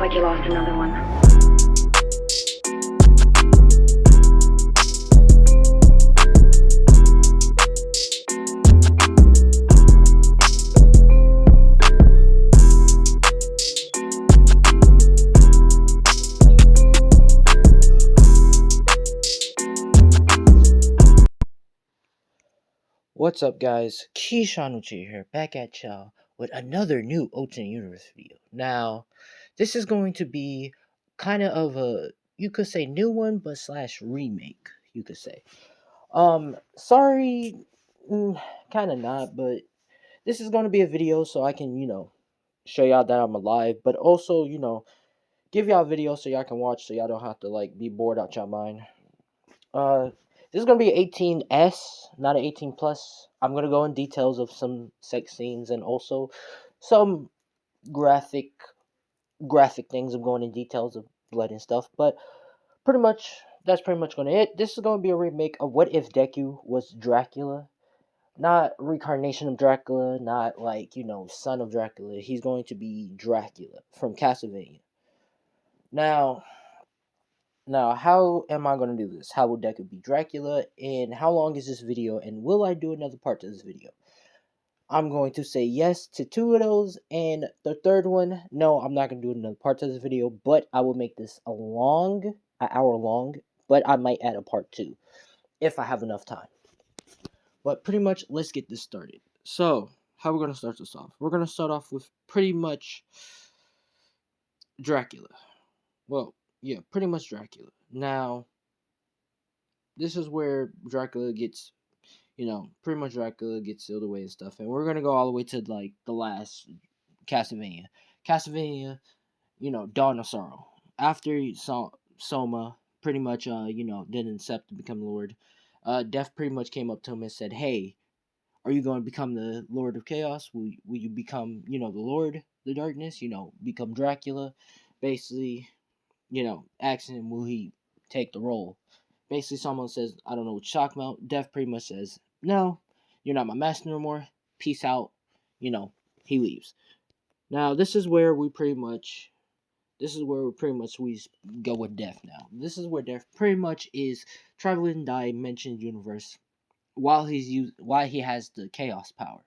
like you lost another one. What's up, guys? Keyshawn Uchi here, back at y'all with another new Ocean Universe video. Now, this is going to be kind of a, you could say, new one, but slash remake, you could say. Sorry, kind of not, but this is going to be a video so I can, show y'all that I'm alive, but also, give y'all a video so y'all can watch so y'all don't have to, like, be bored out your mind. This is gonna be 18S, not an 18 plus. I'm gonna go in details of some sex scenes and also some graphic things. I'm going in details of blood and stuff, but that's pretty much gonna it. This is gonna be a remake of What If Deku Was Dracula, not reincarnation of Dracula, not like son of Dracula. He's going to be Dracula from Castlevania. Now, how am I going to do this? How will Deku be Dracula? And how long is this video? And will I do another part to this video? I'm going to say yes to 2 of those. And the third one, no, I'm not going to do another part to this video. But I will make this an hour long. But I might add a part 2 if I have enough time. But pretty much, let's get this started. So, how we're going to start this off? We're going to start off with pretty much Dracula. Well, yeah, pretty much Dracula. Now, this is where Dracula gets, pretty much Dracula gets sealed away and stuff. And we're going to go all the way to, like, the last Castlevania. Castlevania, Dawn of Sorrow. After Soma pretty much, didn't accept to become Lord, Death pretty much came up to him and said, hey, are you going to become the Lord of Chaos? Will you become, the Lord, the Darkness, become Dracula? Basically, asking him, will he take the role? Basically, someone says, I don't know what you're talking about. Death pretty much says, no, you're not my master no more. Peace out. He leaves. Now, this is where we pretty much we go with Death now. This is where Death pretty much is traveling dimension universe while he has the chaos power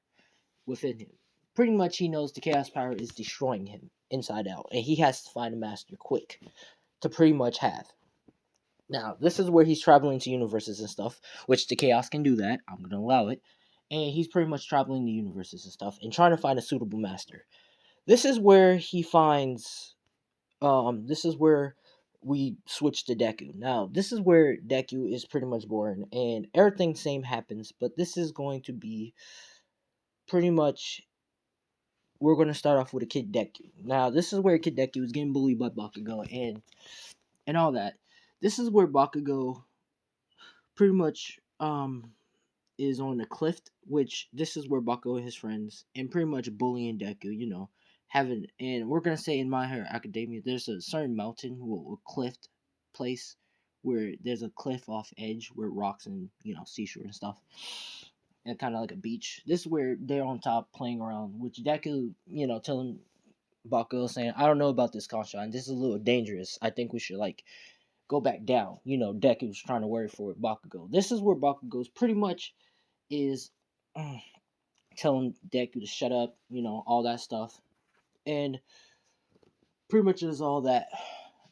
within him. Pretty much he knows the chaos power is destroying him inside out, and he has to find a master quick to pretty much have. Now, this is where he's traveling to universes and stuff, which the Chaos can do that. I'm going to allow it. And he's pretty much traveling to universes and stuff and trying to find a suitable master. This is where he finds, this is where we switch to Deku. Now, this is where Deku is pretty much born and everything same happens, but this is going to be pretty much, we're going to start off with a Kid Deku. Now, this is where Kid Deku is getting bullied by Bakugo and all that. This is where Bakugo pretty much is on a cliff, which this is where Bakugo and his friends and pretty much bullying Deku, having, and we're gonna say in My Hero Academia, there's a certain mountain or cliff place where there's a cliff off edge where rocks and seashore and stuff, and kind of like a beach. This is where they're on top playing around, which Deku, telling Bakugo saying, I don't know about this Kanshan, this is a little dangerous. I think we should like go back down. Deku's trying to worry for Bakugo. This is where Bakugo's pretty much is telling Deku to shut up, all that stuff. And pretty much is all that.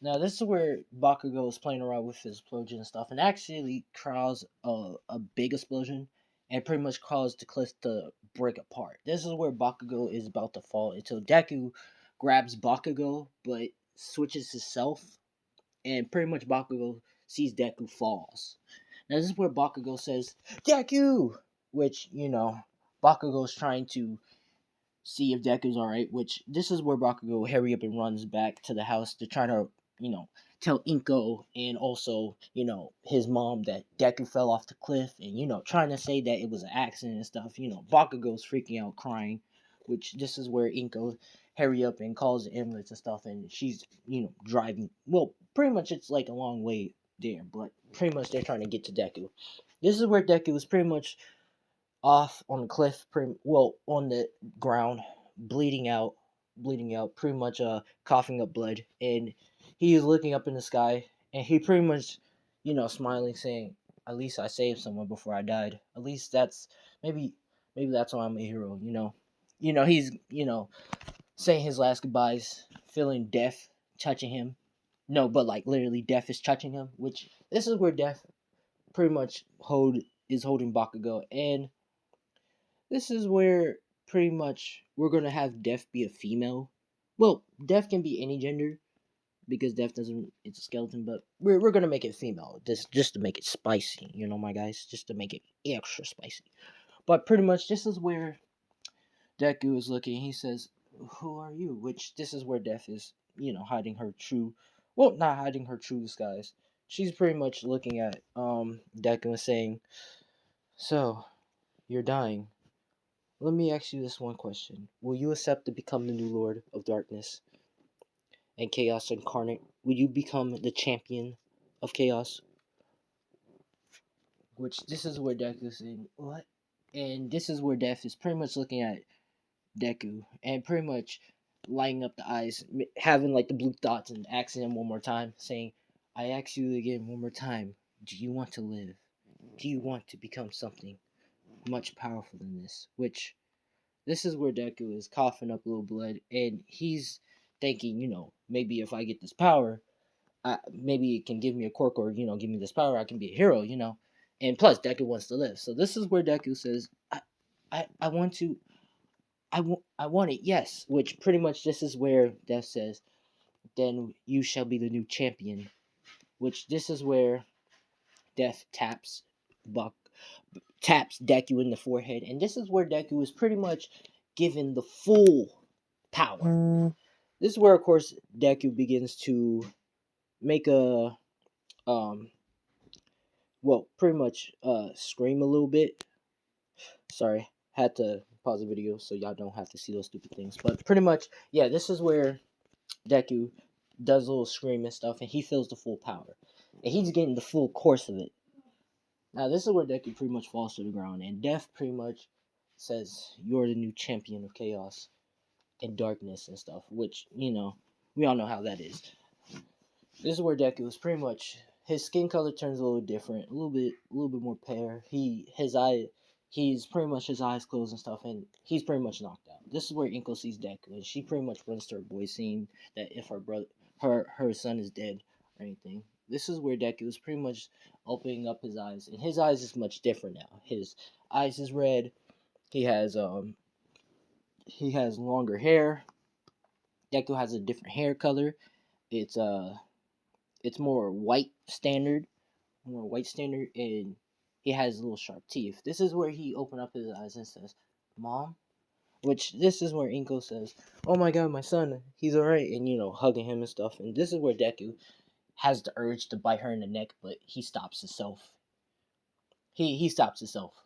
Now, this is where Bakugo is playing around with his explosion and stuff, and actually causes a big explosion, and pretty much caused the cliff to break apart. This is where Bakugo is about to fall until Deku grabs Bakugo, but switches himself, and pretty much Bakugo sees Deku falls. Now, this is where Bakugo says, Deku! Which, Bakugo's trying to see if Deku's alright, which this is where Bakugo hurry up and runs back to the house to try to, tell Inko and also, his mom that Deku fell off the cliff and, trying to say that it was an accident and stuff. Bakugo's freaking out crying, which this is where Inko hurry up and calls the ambulance and stuff, and she's, driving. Well, pretty much it's like a long way there, but pretty much they're trying to get to Deku. This is where Deku is pretty much off on the cliff, on the ground, bleeding out, bleeding out, pretty much coughing up blood, and he is looking up in the sky, and he pretty much, smiling, saying, "At least I saved someone before I died. At least that's maybe maybe that's why I'm a hero." He's saying his last goodbyes, feeling death touching him. No, but like literally, death is touching him. Which this is where death pretty much holding Bakugo, and this is where pretty much we're gonna have Death be a female. Well, Death can be any gender because Death doesn't. It's a skeleton, but we're gonna make it female just to make it spicy. My guys, just to make it extra spicy. But pretty much this is where Deku is looking. He says, "Who are you?" Which this is where Death is, hiding her true. Well, not hiding her true disguise. She's pretty much looking at Deku and saying, "So you're dying. Let me ask you this one question. Will you accept to become the new Lord of Darkness and Chaos incarnate? Will you become the champion of Chaos?" Which this is where Deku is saying, "What?" And this is where Death is pretty much looking at Deku and pretty much lighting up the eyes, having like the blue dots and asking him one more time, saying, "I ask you again one more time. Do you want to live? Do you want to become something much powerful than this?" Which this is where Deku is coughing up a little blood, and he's thinking, maybe if I get this power, maybe it can give me a quirk, or give me this power, I can be a hero. And plus, Deku wants to live, so this is where Deku says, "I want to, I want it, yes." Which pretty much this is where Death says, "Then you shall be the new champion." Which this is where Death Buck taps Deku in the forehead, and this is where Deku is pretty much given the full power. This is where, of course, Deku begins to make a um, pretty much scream a little bit. Sorry, had to pause the video so y'all don't have to see those stupid things. But pretty much, yeah, this is where Deku does a little scream and stuff, and he feels the full power, and he's getting the full course of it. Now, this is where Deku pretty much falls to the ground, and Death pretty much says, "You're the new champion of chaos and darkness and stuff," which, we all know how that is. This is where Deku is pretty much, his skin color turns a little different, a little bit more pale. He's pretty much, his eyes closed and stuff, and he's pretty much knocked out. This is where Inko sees Deku, and she pretty much runs to her boy, saying that if her son is dead or anything. This is where Deku is pretty much opening up his eyes, and his eyes is much different now. His eyes is red. He has longer hair. Deku has a different hair color. It's it's more white standard, and he has little sharp teeth. This is where he opened up his eyes and says, "Mom," which this is where Inko says, "Oh my God, my son, he's alright," and hugging him and stuff. And this is where Deku has the urge to bite her in the neck, but he stops himself. He stops himself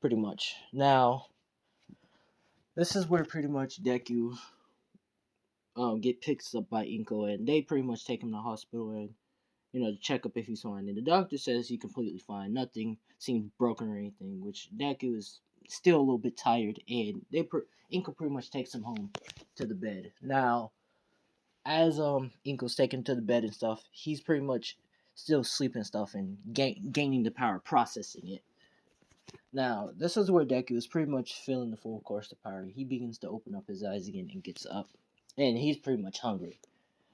pretty much. Now, this is where pretty much Deku get picked up by Inko, and they pretty much take him to the hospital, and to check up if he's fine. And the doctor says he's completely fine. Nothing seems broken or anything, which Deku is still a little bit tired, and Inko pretty much takes him home to the bed. Now, as Inko's taken to the bed and stuff, he's pretty much still sleeping and stuff, and gaining the power, processing it. Now, this is where Deku is pretty much feeling the full course of power. He begins to open up his eyes again and gets up, and he's pretty much hungry.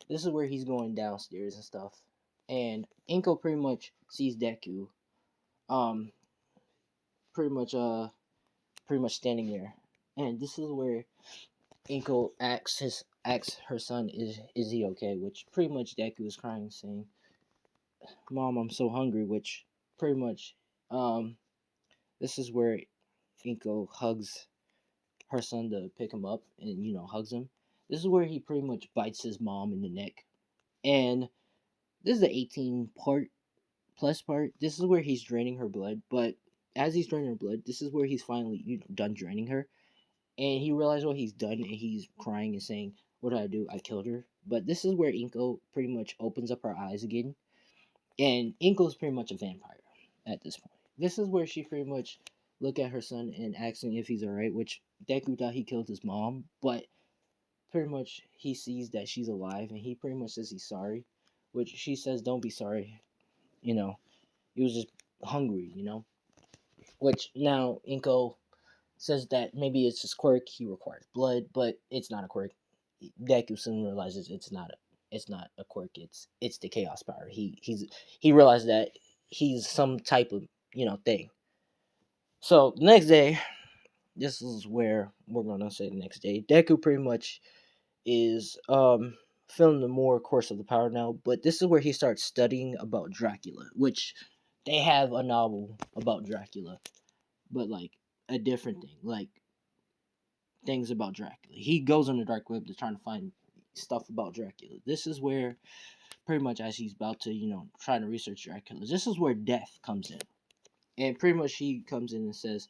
This is where he's going downstairs and stuff, and Inko pretty much sees Deku, um, pretty much standing there, and this is where Inko asks her son, "Is he okay?" Which pretty much Deku is crying, saying, "Mom, I'm so hungry." Which pretty much, this is where Inko hugs her son to pick him up, and hugs him. This is where he pretty much bites his mom in the neck, and this is the 18 plus part. This is where he's draining her blood, but as he's draining her blood, this is where he's finally done draining her, and he realized what he's done, and he's crying and saying, "What did I do? I killed her." But this is where Inko pretty much opens up her eyes again, and Inko's pretty much a vampire at this point. This is where she pretty much look at her son and asking if he's alright, which Deku thought he killed his mom, but pretty much he sees that she's alive, and he pretty much says he's sorry, which she says, "Don't be sorry." You know, he was just hungry. Which now Inko says that maybe it's his quirk. He requires blood, but it's not a quirk. Deku soon realizes it's not a quirk. It's the chaos power. He realized that he's some type of thing. So the next day, this is where we're gonna say the next day. Deku pretty much is feeling the more course of the power now, but this is where he starts studying about Dracula, which they have a novel about Dracula, but like a different thing, like things about Dracula. He goes on the dark web to try to find stuff about Dracula. This is where pretty much as he's about to, trying to research Dracula, this is where death comes in. And pretty much he comes in and says,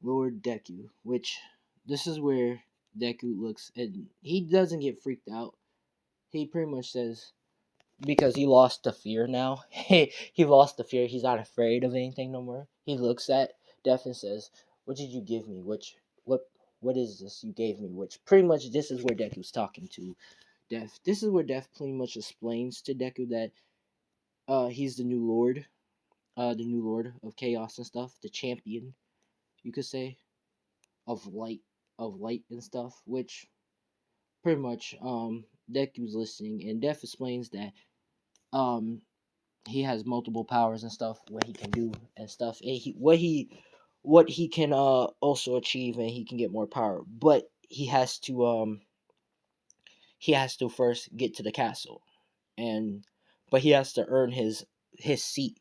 Lord Deku, which this is where Deku looks and he doesn't get freaked out. He pretty much says, because he lost the fear now. He lost the fear. He's not afraid of anything no more. He looks at Death and says, "What did you give me? What is this you gave me?" Which pretty much this is where Deku's talking to Death. This is where Death pretty much explains to Deku that he's the new Lord of Chaos and stuff, the champion, you could say, of light and stuff. Which pretty much Deku's listening, and Death explains that um he has multiple powers and stuff, what he can do and stuff, and what he can also achieve, and he can get more power, but he has to first get to the castle, and but he has to earn his seat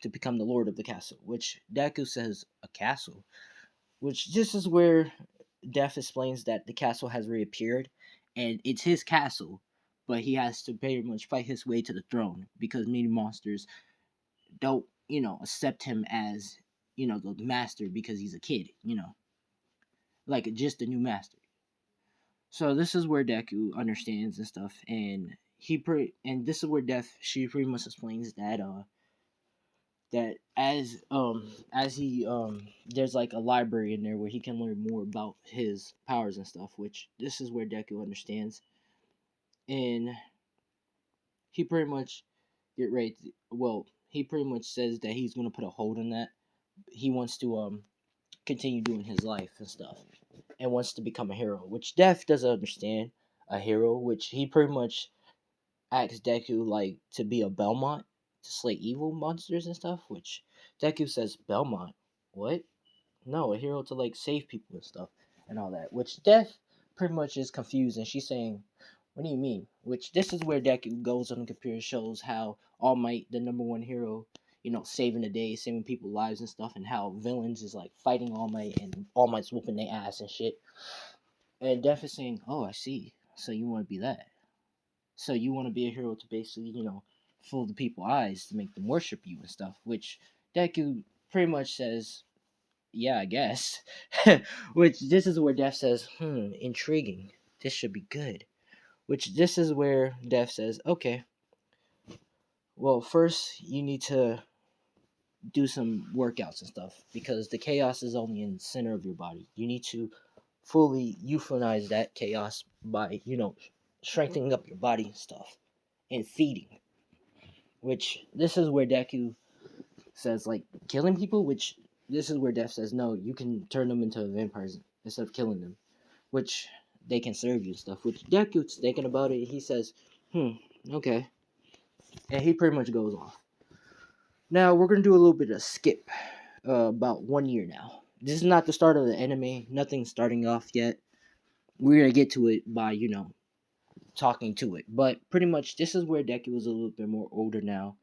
to become the lord of the castle, which Deku says a castle, which this is where Death explains that the castle has reappeared and it's his castle, but he has to pretty much fight his way to the throne because many monsters don't accept him as the master because he's a kid, like just a new master. So this is where Deku understands and stuff, and and this is where Death she pretty much explains that as he there's like a library in there where he can learn more about his powers and stuff, which this is where Deku understands, and he pretty much he pretty much says that he's gonna put a hold on that. He wants to continue doing his life and stuff, and wants to become a hero, which Death doesn't understand a hero, which he pretty much asks Deku like to be a Belmont to slay evil monsters and stuff, which Deku says Belmont, what? No, a hero to like save people and stuff and all that, which Death pretty much is confused, and she's saying, what do you mean? Which this is where Deku goes on the computer, shows how All Might, the number one hero, saving the day, saving people's lives and stuff, and how villains is like fighting All Might and All Might's whooping their ass and shit. And Death is saying, oh, I see. So you want to be that. So you want to be a hero to basically, fool the people's eyes to make them worship you and stuff, which Deku pretty much says, yeah, I guess. Which this is where Death says, intriguing. This should be good. Which this is where Death says, okay, well, first you need to do some workouts and stuff because the chaos is only in the center of your body. You need to fully euphonize that chaos by, strengthening up your body and stuff and feeding. Which this is where Deku says, like, killing people, which this is where Death says, no, you can turn them into vampires instead of killing them, which they can serve you and stuff. Which Deku's thinking about it, he says, okay. And he pretty much goes off. Now, we're going to do a little bit of skip, about 1 year now. This is not the start of the anime, nothing's starting off yet. We're going to get to it by, talking to it. But pretty much, this is where Deku is a little bit more older now.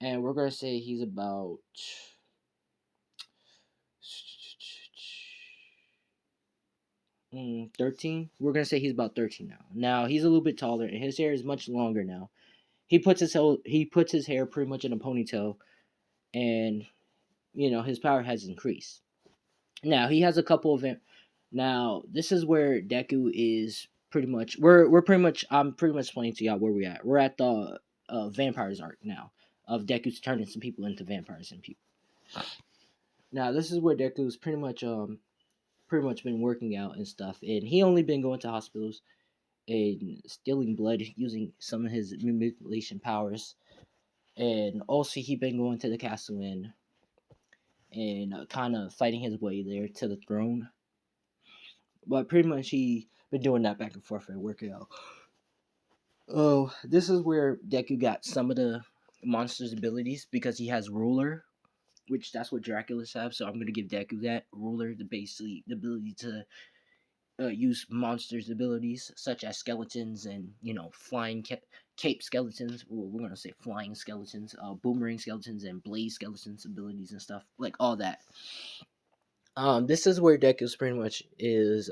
And we're going to say he's about 13. We're gonna say he's about 13 now. Now he's a little bit taller, and his hair is much longer now. He puts his hair pretty much in a ponytail, and his power has increased. Now he has a couple of now this is where Deku is pretty much. We're pretty much. I'm pretty much explaining to y'all where we're at. We're at the vampires arc now of Deku's turning some people into vampires and people. Now this is where Deku's pretty much pretty much been working out and stuff, and he only been going to hospitals and stealing blood using some of his manipulation powers, and also he been going to the castle and kind of fighting his way there to the throne. But pretty much he been doing that back and forth and working out. Oh, this is where Deku got some of the monster's abilities because he has ruler, which that's what Dracula's have. So I'm gonna give Deku that ruler, the basically the ability to use monsters' abilities such as skeletons and flying cape skeletons. Well, we're gonna say flying skeletons, boomerang skeletons, and blaze skeletons abilities and stuff like all that. This is where Deku's pretty much is,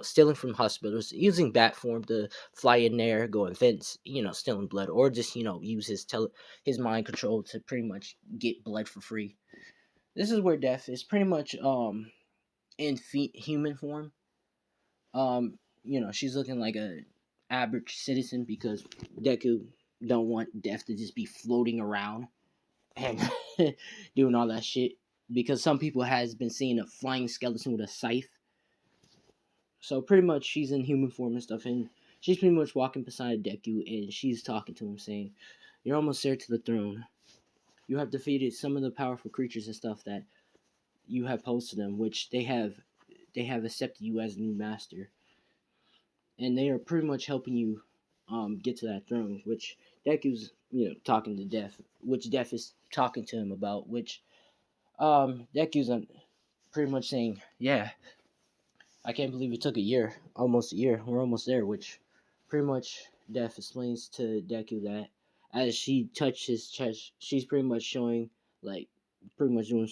stealing from hospitals, using bat form to fly in there, go and fence, stealing blood, or just use his mind control to pretty much get blood for free. This is where Death is pretty much in human form. She's looking like a average citizen because Deku don't want Death to just be floating around and doing all that shit. Because some people has been seeing a flying skeleton with a scythe. So pretty much she's in human form and stuff, and she's pretty much walking beside Deku, and she's talking to him, saying, "You're almost there to the throne. You have defeated some of the powerful creatures and stuff that you have posed to them, which they have accepted you as a new master, and they are pretty much helping you get to that throne." Which Deku's talking to Death, which Death is talking to him about, which Deku's pretty much saying, "Yeah, I can't believe it took a year, almost a year. We're almost there." Which pretty much Death explains to Deku that as she touched his chest, she's pretty much showing, like, pretty much doing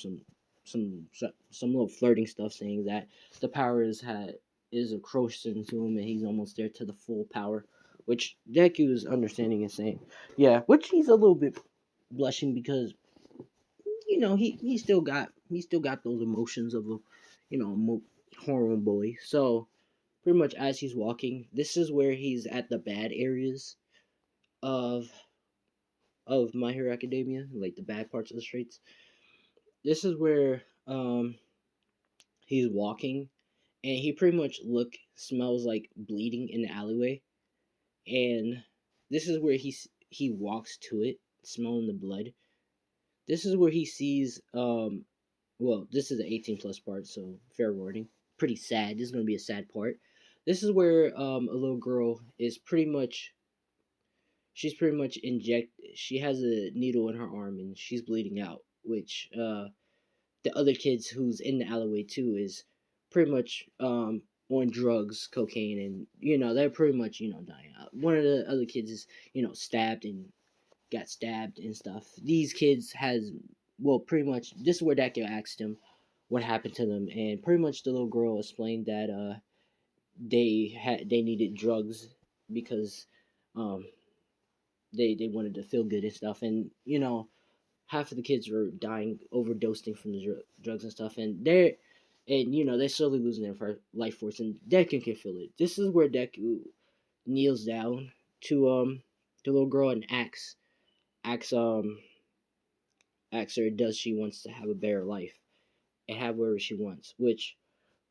some little flirting stuff, saying that the power is a crossing to him and he's almost there to the full power. Which Deku is understanding and saying, yeah, which he's a little bit blushing because he still got those emotions of a hormone boy. So pretty much as he's walking, this is where he's at the bad areas of My Hero Academia, like the bad parts of the streets. This is where he's walking, and he pretty much smells like bleeding in the alleyway, and this is where he walks to it, smelling the blood. This is where he sees well, this is the 18 plus part, so fair warning. Pretty sad. This is gonna be a sad part. This is where a little girl is pretty much inject. She has a needle in her arm and she's bleeding out. Which the other kids who's in the alleyway too is pretty much on drugs, cocaine, and they're pretty much dying out. One of the other kids is stabbed and got stabbed and stuff. These kids has pretty much this is where that guy asked him what happened to them, and pretty much the little girl explained that they needed drugs because um they wanted to feel good and stuff, and half of the kids were dying overdosing from the drugs and stuff, and they're slowly losing their life force, and Deku can feel it. This is where Deku kneels down to the little girl and asks her does she wants to have a better life and have whatever she wants, which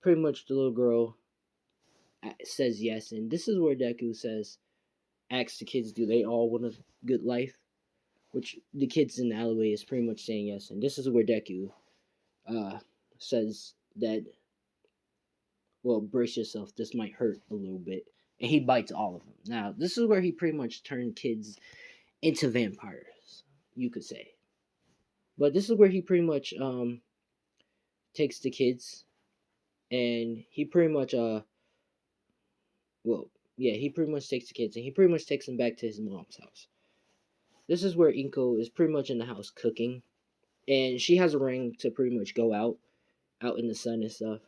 pretty much the little girl says yes, and this is where Deku asks the kids, do they all want a good life? Which the kids in the alleyway is pretty much saying yes, and this is where Deku uh, says that, well, brace yourself, this might hurt a little bit, and he bites all of them. Now, this is where he pretty much turned kids into vampires, you could say. But this is where he pretty much takes the kids, and he pretty much well, yeah, he pretty much takes the kids and he pretty much takes them back to his mom's house. This is where Inko is pretty much in the house cooking, and she has a ring to pretty much go out in the sun and stuff,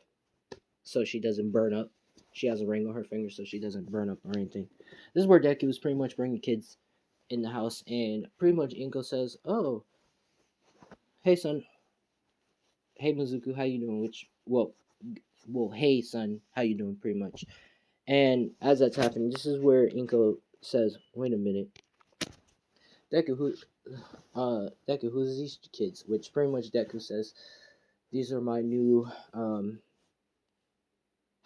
so she doesn't burn up. She has a ring on her finger so she doesn't burn up or anything. This is where Deku is pretty much bringing kids in the house, and pretty much Inko says, "Oh, hey son, hey Mizuku, how you doing?" Which, hey son, how you doing? Pretty much. And as that's happening, this is where Inko says, "Wait a minute, Deku, who's these kids?" Which pretty much Deku says, "These are my new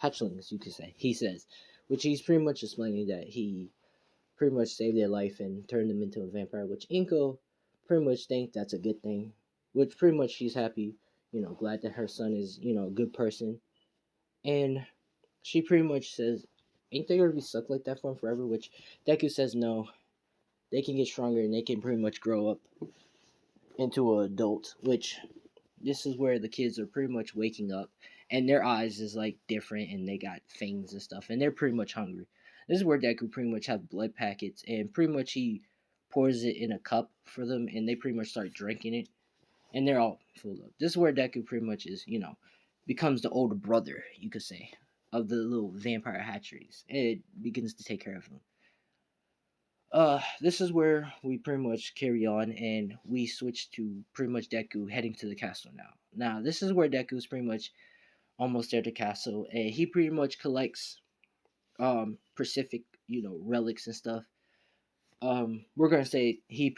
hatchlings, you could say. He says, which he's pretty much explaining that he pretty much saved their life and turned them into a vampire, which Inko pretty much think that's a good thing. Which pretty much she's happy, glad that her son is, a good person. And she pretty much says, ain't they gonna be stuck like that for him forever? Which Deku says no. They can get stronger and they can pretty much grow up into an adult, which this is where the kids are pretty much waking up and their eyes is like different and they got fangs and stuff and they're pretty much hungry. This is where Deku pretty much have blood packets and pretty much he pours it in a cup for them and they pretty much start drinking it and they're all full up. This is where Deku pretty much is, becomes the older brother, you could say, of the little vampire hatcheries. And it begins to take care of them. This is where we pretty much carry on and we switch to pretty much Deku heading to the castle now. Now, this is where Deku is pretty much almost there at the castle and he pretty much collects Pacific, relics and stuff. We're gonna say he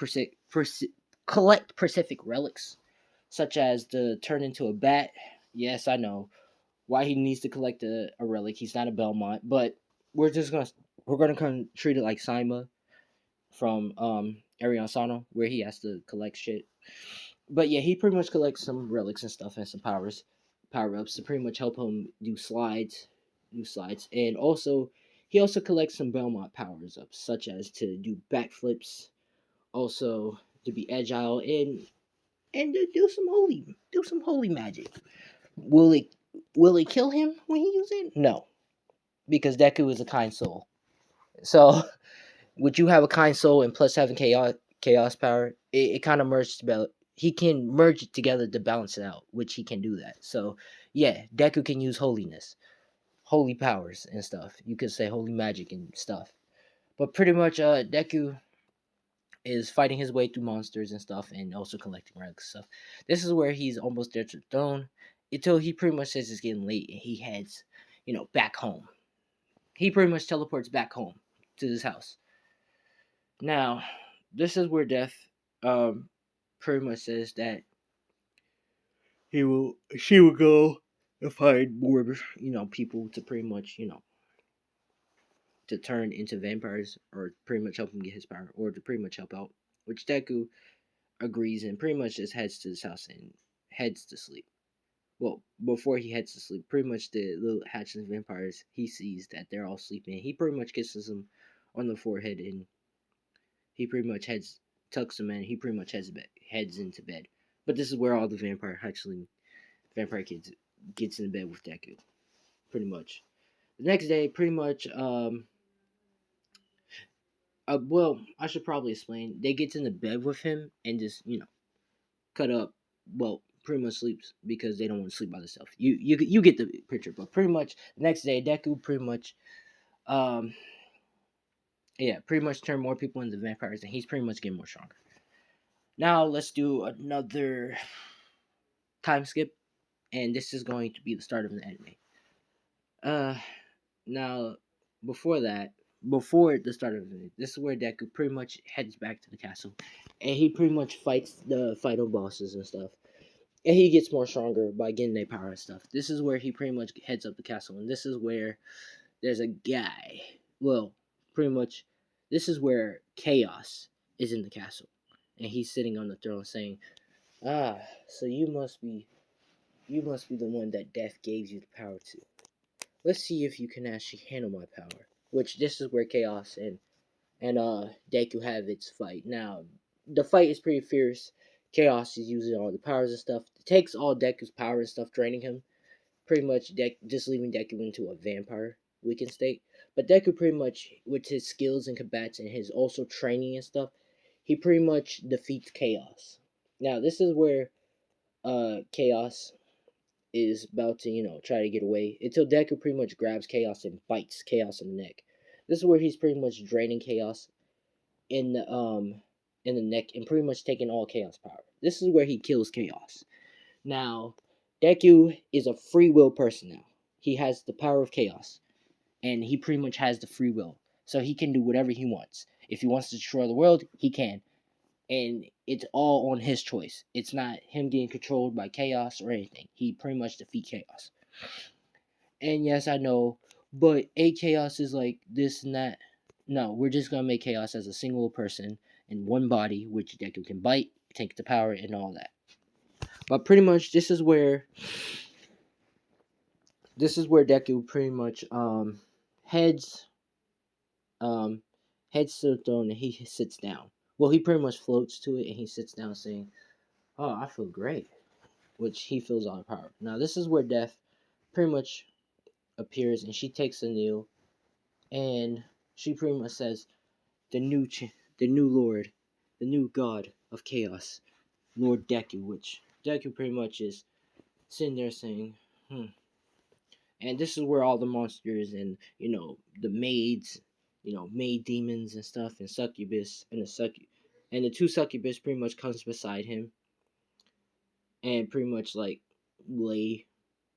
collect Pacific relics, such as the turn into a bat. Yes, I know why he needs to collect a relic. He's not a Belmont, but we're just gonna we're gonna kind of treat it like Saima from Arion Sano, where he has to collect shit. But yeah, he pretty much collects some relics and stuff and some power ups to pretty much help him do new slides, and also he also collects some Belmont powers ups, such as to do backflips, also to be agile and to do some holy magic. Will it will it kill him when he uses it? No, because Deku is a kind soul. So would you have a kind soul and plus having chaos power? It kind of merges together. He can merge it together to balance it out, which he can do that. So yeah, Deku can use holiness, holy powers and stuff. You could say holy magic and stuff. But pretty much, Deku is fighting his way through monsters and stuff, and also collecting relics and stuff. This is where he's almost there to the throne, until he pretty much says it's getting late, and he heads, back home. He pretty much teleports back home to his house. Now, this is where Death pretty much says that she will go and find more, people to pretty much, to turn into vampires or pretty much help him get his power or to pretty much help out. Which Deku agrees and pretty much just heads to his house and heads to sleep. Well, before he heads to sleep, pretty much the little hatchling vampires, he sees that they're all sleeping. He pretty much kisses them on the forehead and he pretty much tucks them in. He pretty much heads into bed. But this is where all the vampire kids gets in bed with Deku, pretty much. The next day, pretty much, well, I should probably explain. They get into bed with him and just, cut up. Well, pretty much sleeps because they don't want to sleep by themselves. You get the picture. But pretty much the next day, Deku pretty much, um, yeah, pretty much turned more people into vampires, and he's pretty much getting more stronger. Now let's do another time skip, and this is going to be the start of the anime. Uh, now before that, before the start of it, this is where Deku pretty much heads back to the castle, and he pretty much fights the final bosses and stuff. And he gets more stronger by getting their power and stuff. This is where he pretty much heads up the castle, and this is where there's a guy. Well, pretty much, this is where Chaos is in the castle, and he's sitting on the throne saying, "Ah, so you must be the one that Death gave you the power to. Let's see if you can actually handle my power." Which this is where Chaos and Deku have its fight. Now, the fight is pretty fierce. Chaos is using all the powers and stuff. It takes all Deku's power and stuff, draining him. Pretty much just leaving Deku into a vampire weakened state. But Deku pretty much, with his skills and combats and his also training and stuff, he pretty much defeats Chaos. Now, this is where Chaos is about to, try to get away. Until Deku pretty much grabs Chaos and bites Chaos in the neck. This is where he's pretty much draining Chaos in the neck and pretty much taking all Chaos power. This is where he kills Chaos. Now, Deku is a free will person now. He has the power of Chaos, and he pretty much has the free will, so he can do whatever he wants. If he wants to destroy the world, he can, and it's all on his choice. It's not him getting controlled by Chaos or anything. He pretty much defeats Chaos. And yes, I know, but a chaos is like this and that. No, we're just gonna make chaos as a single person in one body, which Deku can bite, take the power, and all that. But pretty much, this is where Deku pretty much heads um heads to the throne and he sits down. Well, he pretty much floats to it and he sits down saying, "Oh, I feel great," which he feels all the power. Now, this is where Death pretty much appears and she takes a kneel and she pretty much says, the new Lord, the new God of Chaos, Lord Deku," which Deku pretty much is sitting there saying, "Hmm." And this is where all the monsters and the maids, maid demons and stuff, and succubus and the two succubus pretty much comes beside him and pretty much like lay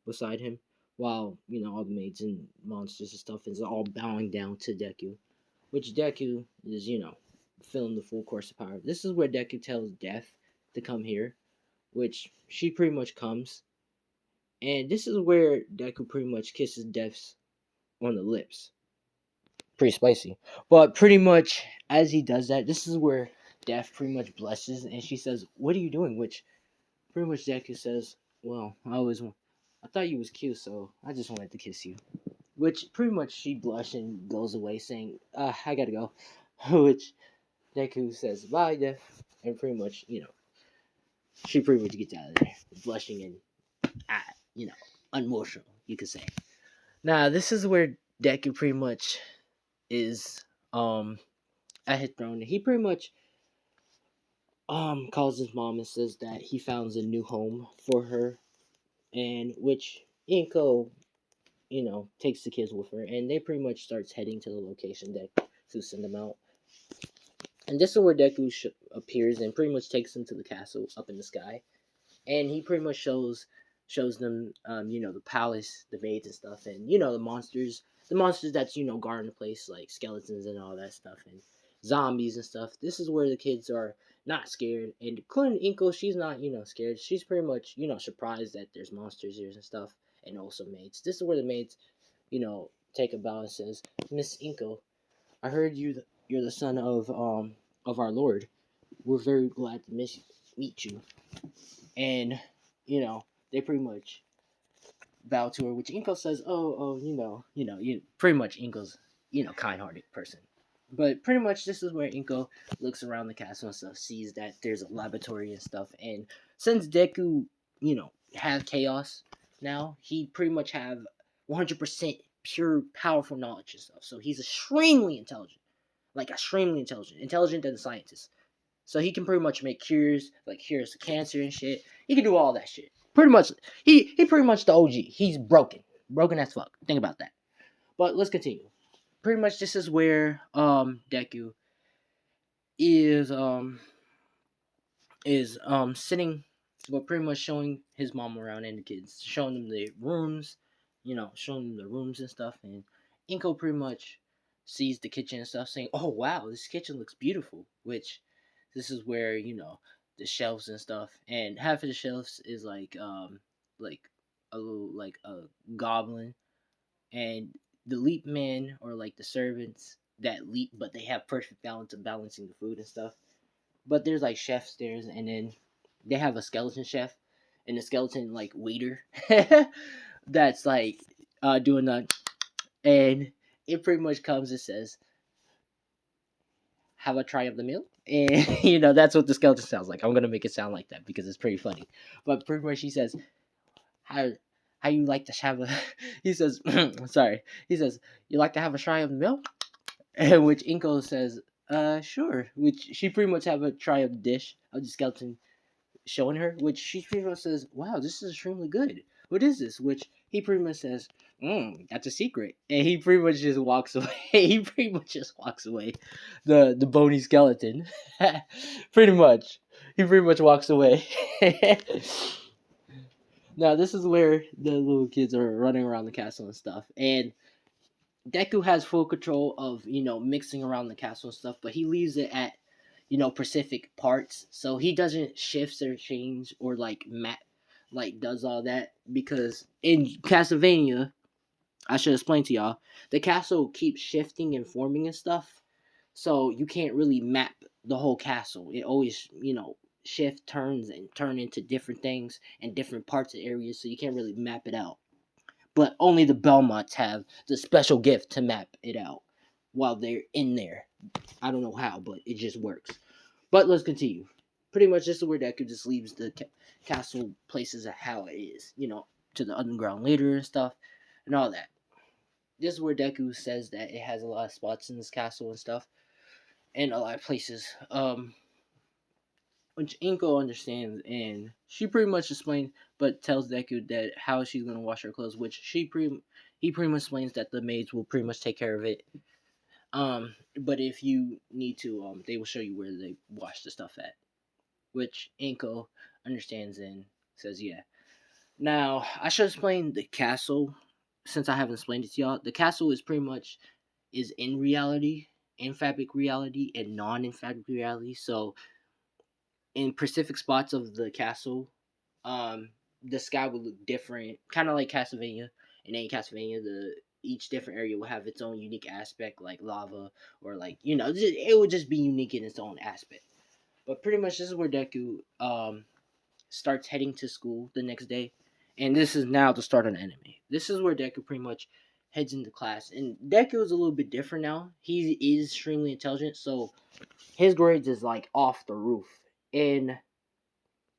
beside him while all the maids and monsters and stuff is all bowing down to Deku, which Deku is feeling the full course of power. This is where Deku tells Death to come here, which she pretty much comes, and this is where Deku pretty much kisses Death's on the lips. Pretty spicy, but pretty much as he does that, this is where Death pretty much blesses, and she says, "What are you doing?" Which pretty much Deku says, "Well, I thought you was cute, so I just wanted to kiss you." Which pretty much she blushes and goes away, saying, "I gotta go." Which Deku says, "Bye, Death," and pretty much she pretty much gets out of there, blushing and uh, you know emotional, you could say. Now this is where Deku pretty much is at his throne. He pretty much calls his mom and says that he found a new home for her, and which Inko takes the kids with her, and they pretty much starts heading to the location that to send them out. And this is where Deku appears and pretty much takes them to the castle up in the sky, and he pretty much shows them the palace, the maids and stuff, and the monsters that's guarding the place, like skeletons and all that stuff, and zombies and stuff. This is where the kids are not scared, and including Inko, she's not scared. She's pretty much surprised that there's monsters here and stuff, and also maids. This is where the maids take a bow and says, "Miss Inko, I heard you're the son of our Lord. We're very glad to meet you." And they pretty much bow to her, which Inko says, "Oh, you pretty much Inko's kind-hearted person." But pretty much this is where Inko looks around the castle and stuff, sees that there's a laboratory and stuff, and since Deku have chaos now, he pretty much have 100% pure powerful knowledge and stuff. So he's extremely intelligent, like extremely intelligent than a scientist. So he can pretty much make cures, like cures to cancer and shit. He can do all that shit. Pretty much, he pretty much the OG. He's broken as fuck. Think about that. But let's continue. Pretty much, this is where Deku is sitting, but pretty much showing his mom around and the kids, showing them the rooms, showing them the rooms and stuff. And Inko pretty much sees the kitchen and stuff, saying, "Oh wow, this kitchen looks beautiful." Which this is where the shelves and stuff, and half of the shelves is like a little like a goblin, and the leap men or like the servants that leap, but they have perfect balance of balancing the food and stuff. But there's like chefs there, and then they have a skeleton chef and a skeleton like waiter that's like doing that, and it pretty much comes and says, "Have a try of the meal." And that's what the skeleton sounds like. I'm gonna make it sound like that because it's pretty funny. But pretty much he says, "How you like to have a?" He says, "Sorry." He says, "You like to have a try of the meal?" And which Inko says, Sure." Which she pretty much have a try of the dish of the skeleton showing her, which she pretty much says, "Wow, this is extremely good. What is this?" Which he pretty much says, "That's a secret." And he pretty much just walks away. He pretty much just walks away. The bony skeleton. Pretty much. He pretty much walks away. Now this is where the little kids are running around the castle and stuff. And Deku has full control of, mixing around the castle and stuff, but he leaves it at, specific parts. So he doesn't shift or change or like does all that because in Castlevania, I should explain to y'all. The castle keeps shifting and forming and stuff, so you can't really map the whole castle. It always, shift turns and turn into different things and different parts of areas, so you can't really map it out. But only the Belmonts have the special gift to map it out while they're in there. I don't know how, but it just works. But let's continue. Pretty much, this is where Deku just leaves the castle places at how it is, to the underground later and stuff, and all that. This is where Deku says that it has a lot of spots in this castle and stuff, and a lot of places. Which Inko understands, and she pretty much explains, but tells Deku that how she's gonna wash her clothes, which he pretty much explains that the maids will pretty much take care of it. But if you need to, they will show you where they wash the stuff at, which Inko understands and says, yeah. Now I should explain the castle, since I haven't explained it to y'all. The castle is pretty much is in reality, in fabric reality, and non in fabric reality. So in specific spots of the castle, the sky would look different, kind of like Castlevania. And in Castlevania, the each different area will have its own unique aspect, like lava or like it would just be unique in its own aspect. But pretty much, this is where Deku starts heading to school the next day, and this is now the start of the anime. This is where Deku pretty much heads into class, and Deku is a little bit different now. He is extremely intelligent, so his grades is like off the roof, and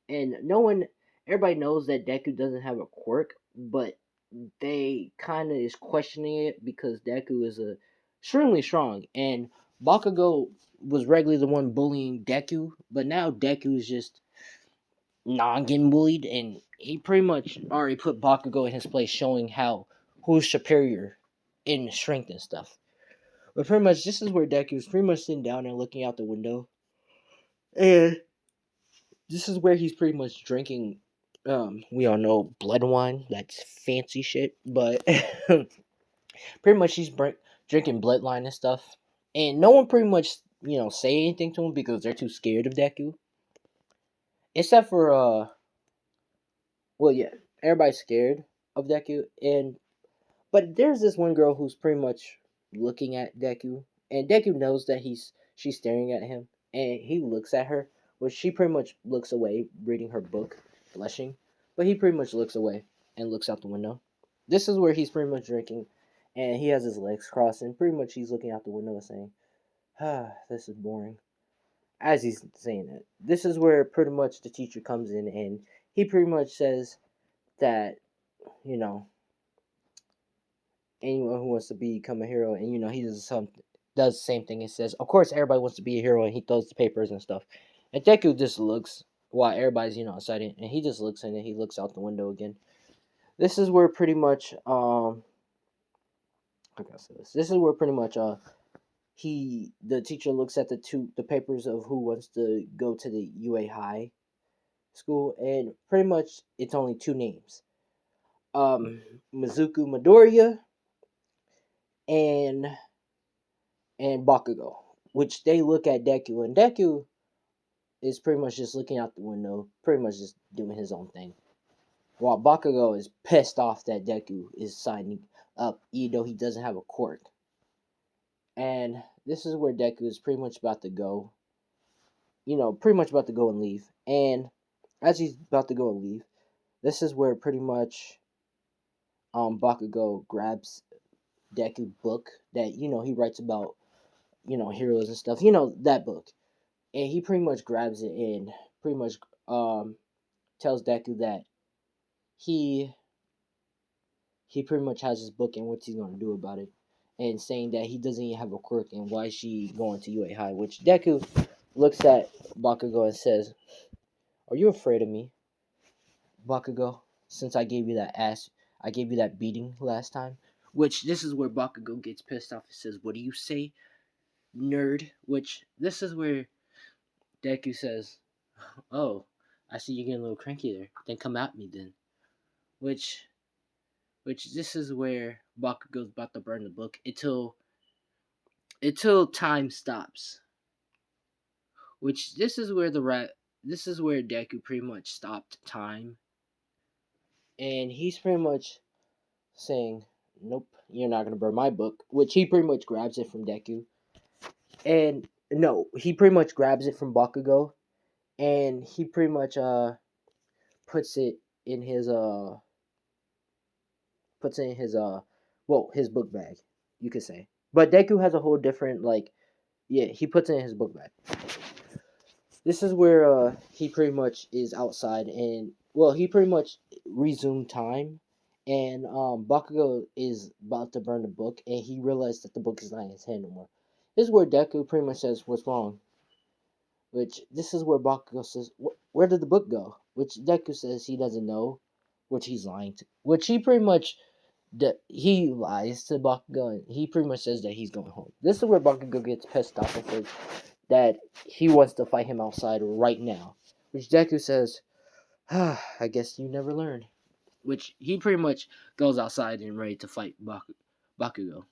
no one, everybody knows that Deku doesn't have a quirk, but they kind of is questioning it because Deku is a extremely strong, and Bakugo was regularly the one bullying Deku, but now Deku is just not getting bullied, and he pretty much already put Bakugo in his place, showing how who's superior in strength and stuff. But pretty much, this is where Deku is pretty much sitting down and looking out the window, and this is where he's pretty much drinking. We all know blood wine. That's fancy shit, but pretty much he's drinking bloodline and stuff, and no one pretty much say anything to him because they're too scared of Deku, except for well, yeah, everybody's scared of Deku, and but there's this one girl who's pretty much looking at Deku, and Deku knows that she's staring at him, and he looks at her, which she pretty much looks away, reading her book, blushing, but he pretty much looks away and looks out the window. This is where he's pretty much drinking, and he has his legs crossed, and pretty much he's looking out the window and saying, "Ah, this is boring." As he's saying it, this is where pretty much the teacher comes in, and he pretty much says that you know anyone who wants to become a hero, and he does the same thing. It says, of course, everybody wants to be a hero, and he throws the papers and stuff. And Deku just looks while everybody's excited, and he just looks, and then he looks out the window again. This is where pretty much how can I say this? This is where pretty much the teacher looks at the papers of who wants to go to the UA High school, and pretty much it's only two names. Mizuku Midoriya and Bakugo, which they look at Deku, and Deku is pretty much just looking out the window, pretty much just doing his own thing. While Bakugo is pissed off that Deku is signing up, even though he doesn't have a quirk. And this is where Deku is pretty much about to go, pretty much about to go and leave. And as he's about to go and leave, this is where pretty much Bakugo grabs Deku book that he writes about heroes and stuff. That book, and he pretty much grabs it and pretty much tells Deku that he pretty much has his book and what he's gonna do about it, and saying that he doesn't even have a quirk and why is she going to UA High. Which Deku looks at Bakugo and says, "Are you afraid of me, Bakugo? Since I gave you that beating last time." Which this is where Bakugo gets pissed off and says, "What do you say, nerd?" Which this is where Deku says, "Oh, I see you're getting a little cranky there. Then come at me then." Which this is where Bakugo's about to burn the book until time stops. Which this is where Deku pretty much stopped time, and he's pretty much saying, nope, you're not gonna burn my book. Which he pretty much grabs it from Deku, and no, he pretty much grabs it from Bakugo, and he pretty much puts it in his his book bag, you could say. But Deku has a whole different like, yeah, he puts it in his book bag. This is where he pretty much is outside, and well, he pretty much resumed time, and Bakugo is about to burn the book, and he realized that the book is not in his hand no more. This is where Deku pretty much says, "What's wrong?" Which this is where Bakugo says, "Where did the book go?" Which Deku says he doesn't know, which he's lying to. Which he pretty much he lies to Bakugo, and he pretty much says that he's going home. This is where Bakugo gets pissed off and says that he wants to fight him outside right now. Which Deku says, I guess you never learned. Which he pretty much goes outside and ready to fight Bakugo.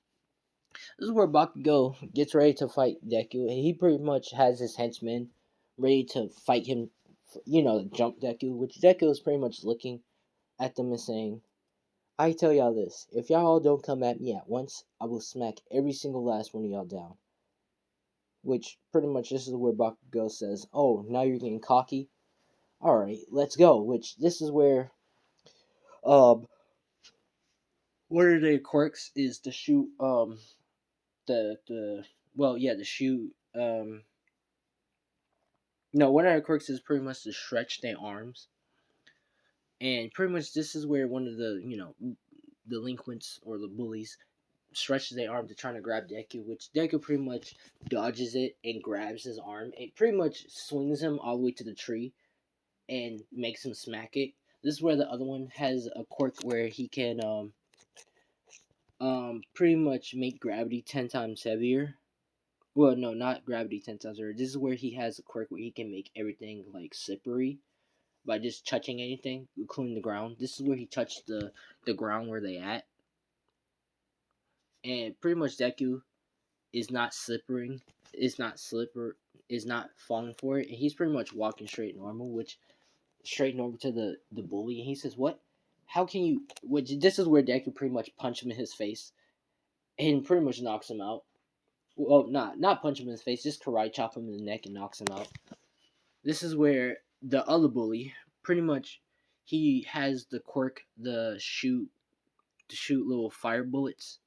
This is where Bakugo gets ready to fight Deku, and he pretty much has his henchmen ready to fight him, jump Deku, which Deku is pretty much looking at them and saying, I tell y'all this, if y'all don't come at me at once, I will smack every single last one of y'all down. Which pretty much this is where Bakugo says, oh, now you're getting cocky? Alright, let's go. Which this is where um one of the quirks is to shoot the well yeah, the shoot no, one of the quirks is pretty much to stretch their arms. And pretty much this is where one of the, delinquents or the bullies stretches their arm to try to grab Deku, which Deku pretty much dodges it and grabs his arm and pretty much swings him all the way to the tree and makes him smack it. This is where the other one has a quirk where he can pretty much make gravity 10 times heavier. Well, no, not gravity 10 times heavier. This is where he has a quirk where he can make everything like slippery by just touching anything, including the ground. This is where he touched the ground where they at, and pretty much Deku is not slippering, is not falling for it, and he's pretty much walking straight normal to the bully, and he says, "What? How can you?" Which this is where Deku pretty much punch him in his face, and pretty much knocks him out. Well, not punch him in his face, just karate chop him in the neck and knocks him out. This is where the other bully pretty much he has the quirk to shoot little fire bullets,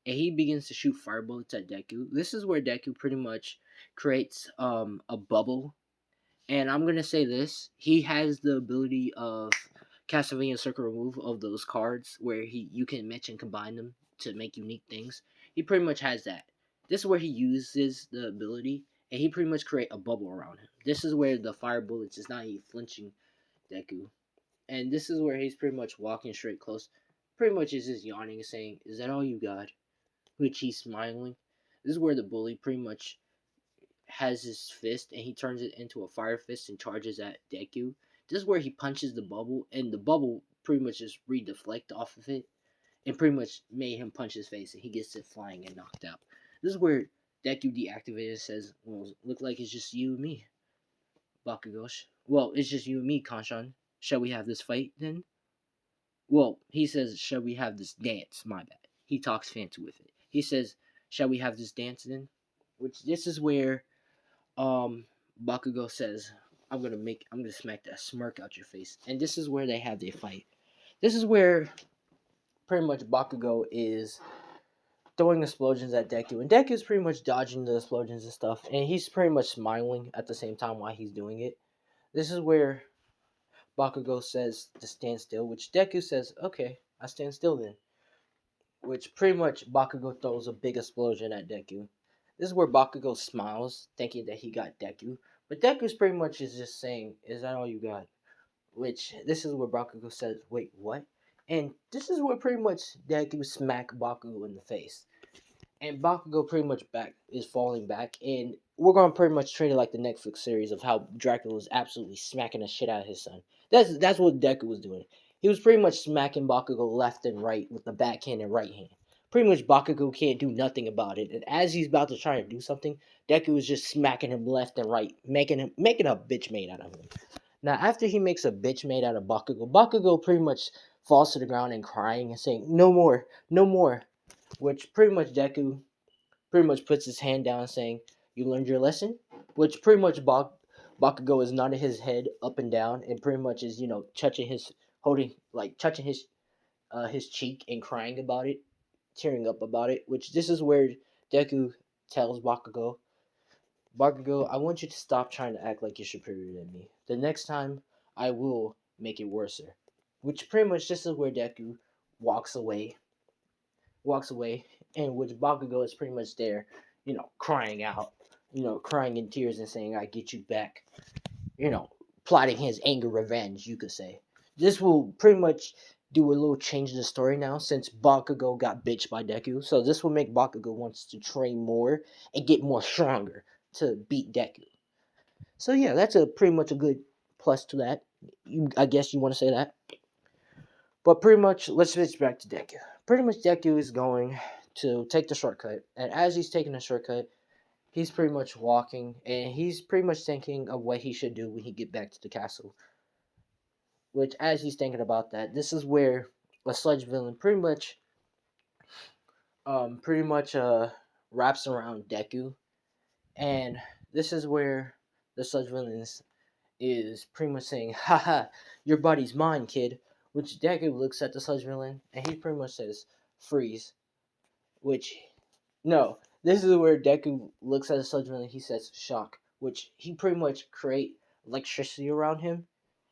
and he begins to shoot fire bullets at Deku. This is where Deku pretty much creates a bubble, and I'm gonna say this: he has the ability of Castlevania Circle Remove of those cards where you can match and combine them to make unique things. He pretty much has that. This is where he uses the ability, and he pretty much create a bubble around him. This is where the fire bullets is not even flinching Deku, and this is where he's pretty much walking straight close. Pretty much is just yawning and saying, "Is that all you got?" Which he's smiling. This is where the bully pretty much has his fist and he turns it into a fire fist and charges at Deku. This is where he punches the bubble and the bubble pretty much just redeflect off of it and pretty much made him punch his face and he gets it flying and knocked out. This is where Deku deactivated says, well, look like it's just you and me, Bakugosh. Well, it's just you and me, Kanshan. Shall we have this fight then? Well, he says, shall we have this dance? My bad. He talks fancy with it. He says, shall we have this dance then? Which this is where Bakugo says, I'm gonna smack that smirk out your face. And this is where they have their fight. This is where pretty much Bakugo is throwing explosions at Deku. And Deku is pretty much dodging the explosions and stuff. And he's pretty much smiling at the same time while he's doing it. This is where Bakugo says to stand still, which Deku says, okay, I stand still then. Which pretty much Bakugo throws a big explosion at Deku. This is where Bakugo smiles, thinking that he got Deku. But Deku's pretty much is just saying, is that all you got? Which, this is where Bakugo says, wait, what? And this is where pretty much Deku smack Bakugo in the face. And Bakugo pretty much is falling back, and we're gonna pretty much treat it like the Netflix series of how Dracula was absolutely smacking the shit out of his son. That's what Deku was doing. He was pretty much smacking Bakugo left and right with the backhand and right hand. Pretty much Bakugo can't do nothing about it, and as he's about to try to do something, Deku was just smacking him left and right, making a bitch made out of him. Now after he makes a bitch made out of Bakugo, Bakugo pretty much falls to the ground and crying and saying, "No more, no more." Which pretty much Deku pretty much puts his hand down saying, "You learned your lesson?" Which pretty much Bakugo is nodding his head up and down and pretty much is, touching his holding like touching his cheek and crying about it, tearing up about it, which this is where Deku tells Bakugo, I want you to stop trying to act like you're superior than me. The next time, I will make it worse. Which pretty much this is where Deku walks away, walks away, and which Bakugo is pretty much there, crying out, crying in tears and saying, I get you back, you know, plotting his anger revenge, you could say. This will pretty much do a little change in the story now since Bakugo got bitched by Deku. So this will make Bakugo wants to train more and get more stronger to beat Deku. So yeah, that's a pretty much a good plus to that. I guess you want to say that. But pretty much, let's switch back to Deku. Pretty much, Deku is going to take the shortcut, and as he's taking the shortcut, he's pretty much walking, and he's pretty much thinking of what he should do when he get back to the castle. Which, as he's thinking about that, this is where a sludge villain pretty much wraps around Deku, and this is where the sludge villain is pretty much saying, haha, your body's mine, kid. Which Deku looks at the sludge villain and he pretty much says, freeze. Which, no, this is where Deku looks at the sludge villain and he says, shock. Which he pretty much create electricity around him.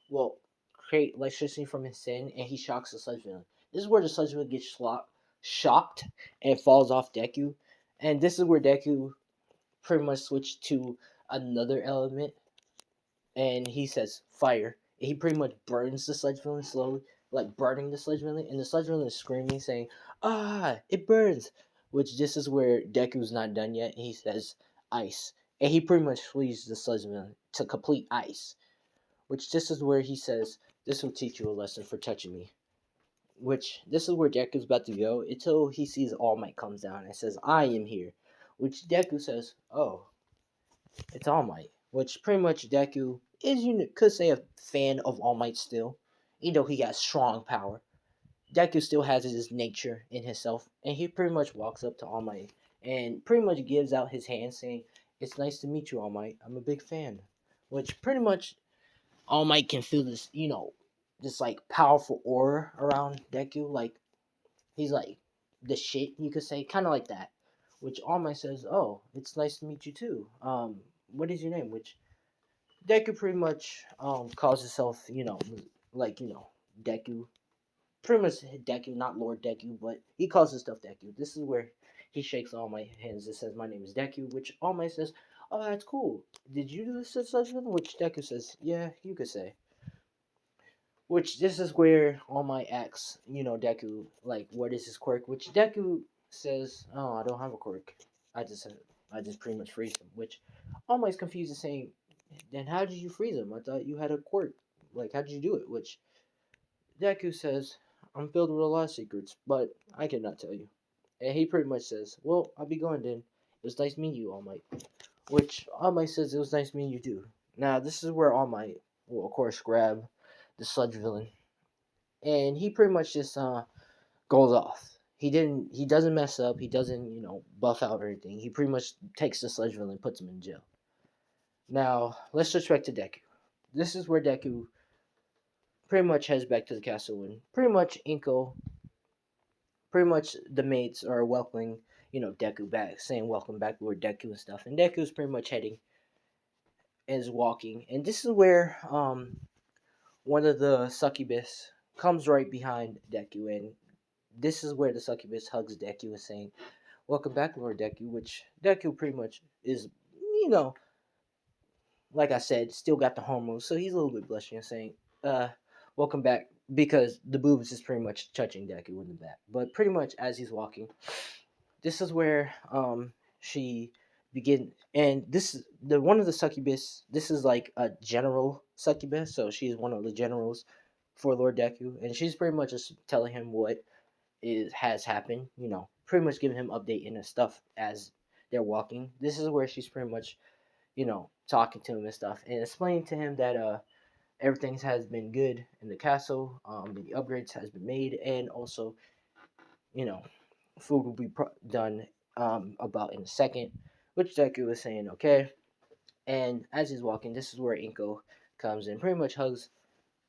Well, create electricity from his sin and he shocks the sludge villain. This is where the sludge villain gets shocked and falls off Deku. And this is where Deku pretty much switched to another element and he says fire. And he pretty much burns the sludge villain slowly, like burning the sludge villain, and the sludge villain is screaming, saying, "Ah, it burns!" Which this is where Deku's not done yet. And he says ice, and he pretty much freezes the sludge villain to complete ice. Which this is where he says, "This will teach you a lesson for touching me." Which this is where Deku's about to go until he sees All Might comes down and says, "I am here." Which Deku says, "Oh, it's All Might," which pretty much Deku is, you could say, a fan of All Might still, even though he got strong power. Deku still has his nature in himself, and he pretty much walks up to All Might and pretty much gives out his hand, saying, "It's nice to meet you, All Might. I'm a big fan." Which pretty much All Might can feel this, this like powerful aura around Deku, like he's like the shit, you could say, kind of like that. Which All Might says, "Oh, it's nice to meet you too. What is your name?" Which Deku pretty much calls himself, Deku. Pretty much Deku, not Lord Deku, but he calls himself Deku. This is where he shakes All Might hands and says, "My name is Deku," which All Might says, "Oh, that's cool. Did you do this such thing?" Which Deku says, "Yeah, you could say." Which this is where All Might asks, Deku, like, what is his quirk? Which Deku says, "Oh, I don't have a quirk. I just I just pretty much freeze him." Which All Might's confused and saying, "Then how did you freeze him? I thought you had a quirk. Like, how did you do it?" Which Deku says, "I'm filled with a lot of secrets, but I cannot tell you." And he pretty much says, "Well, I'll be going then. It was nice meeting you, All Might." Which All Might says, "It was nice meeting you too." Now, this is where All Might will, of course, grab the sludge villain. And he pretty much just goes off. He doesn't mess up. He doesn't, buff out or anything. He pretty much takes the sludge villain and puts him in jail. Now, let's switch back to Deku. This is where Deku pretty much heads back to the castle and pretty much pretty much the mates are welcoming, Deku back, saying welcome back, Lord Deku and stuff. And Deku's pretty much heading is walking. And this is where one of the succubus comes right behind Deku, and this is where the succubus hugs Deku and saying, "Welcome back, Lord Deku," which Deku pretty much is, you know, like I said, still got the hormones, so he's a little bit blushing and saying, welcome back," because the boobs is pretty much touching Deku in the back. But pretty much as he's walking, this is where she begin, and this is the one of the succubus. This is like a general succubus, so she's one of the generals for Lord Deku, and she's pretty much just telling him what is has happened. Pretty much giving him update and stuff as they're walking. This is where she's pretty much talking to him and stuff, and explaining to him that everything has been good in the castle. The upgrades has been made, and also, you know, food will be done about in a second. Which Deku was saying, okay. And as he's walking, this is where Inko comes and pretty much hugs.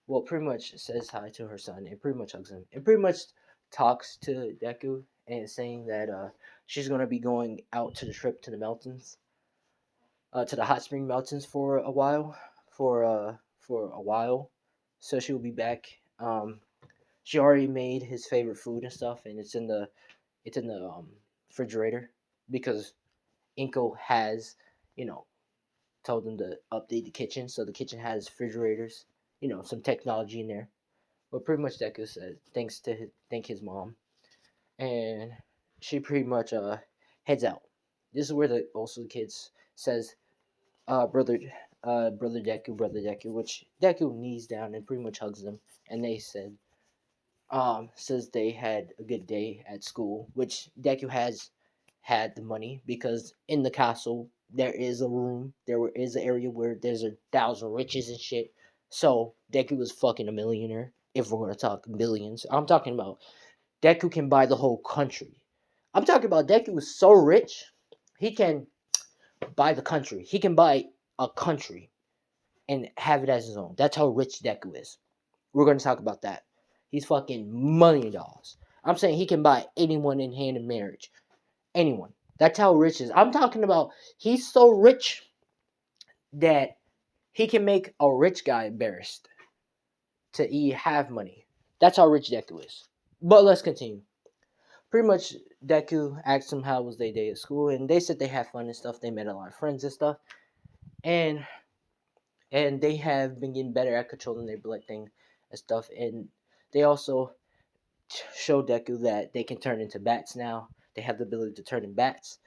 Well, pretty much says hi to her son and pretty much hugs him and pretty much talks to Deku and saying that she's gonna be going out to the trip to the mountains, to the hot spring mountains for a while, for a while. So she will be back. She already made his favorite food and stuff, and it's in the refrigerator because Inko has, you know, told them to update the kitchen, so the kitchen has refrigerators, some technology in there. But pretty much Deku says thank his mom, and she pretty much heads out. This is where the also the kids says brother brother Deku, which Deku knees down and pretty much hugs them, and they says they had a good day at school, which Deku has had the money because in the castle there is a room, there is an area where there's 1,000 riches and shit. So Deku was fucking a millionaire. If we're gonna talk billions, I'm talking about Deku can buy the whole country. I'm talking about Deku is so rich, he can buy the country. He can buy a country and have it as his own. That's how rich Deku is. We're gonna talk about that. He's fucking $1 million. I'm saying he can buy anyone in hand in marriage. Anyone. That's how rich he is. I'm talking about he's so rich that he can make a rich guy embarrassed to have money. That's how rich Deku is. But let's continue. Pretty much Deku asked him how was their day at school, and they said they had fun and stuff. They met a lot of friends and stuff, and they have been getting better at controlling their blood thing and stuff. And they also show Deku that they can turn into bats now. They have the ability to turn in bats,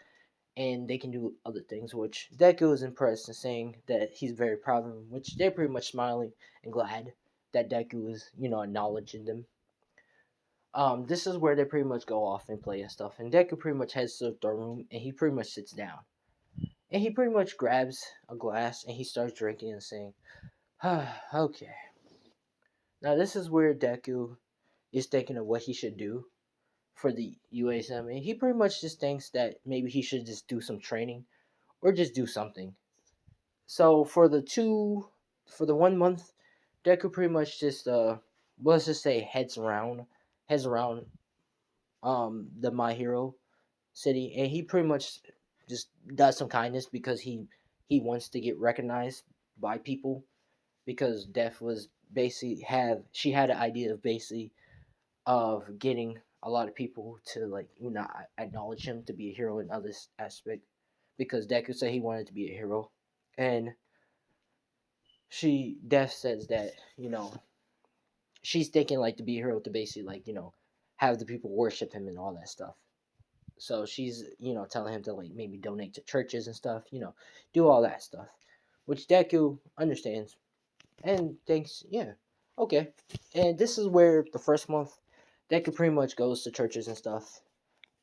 and they can do other things, which Deku is impressed and saying that he's very proud of them, which they're pretty much smiling and glad that Deku is, acknowledging them. This is where they pretty much go off and play and stuff, and Deku pretty much heads to the throne room, and he pretty much sits down, and he pretty much grabs a glass, and he starts drinking and saying, okay. Now this is where Deku is thinking of what he should do for the USM, and he pretty much just thinks that maybe he should just do some training or just do something. So for the 1 month, Deku pretty much just let's just say heads around the My Hero city, and he pretty much just does some kindness because he wants to get recognized by people because Death was basically have she had an idea of basically of getting a lot of people to like acknowledge him to be a hero in other aspect because Deku said he wanted to be a hero, and Death says that she's thinking like to be a hero to basically have the people worship him and all that stuff. So she's telling him to like maybe donate to churches and stuff, do all that stuff, which Deku understands and thinks, yeah, okay. And this is where the first month Deku pretty much goes to churches and stuff,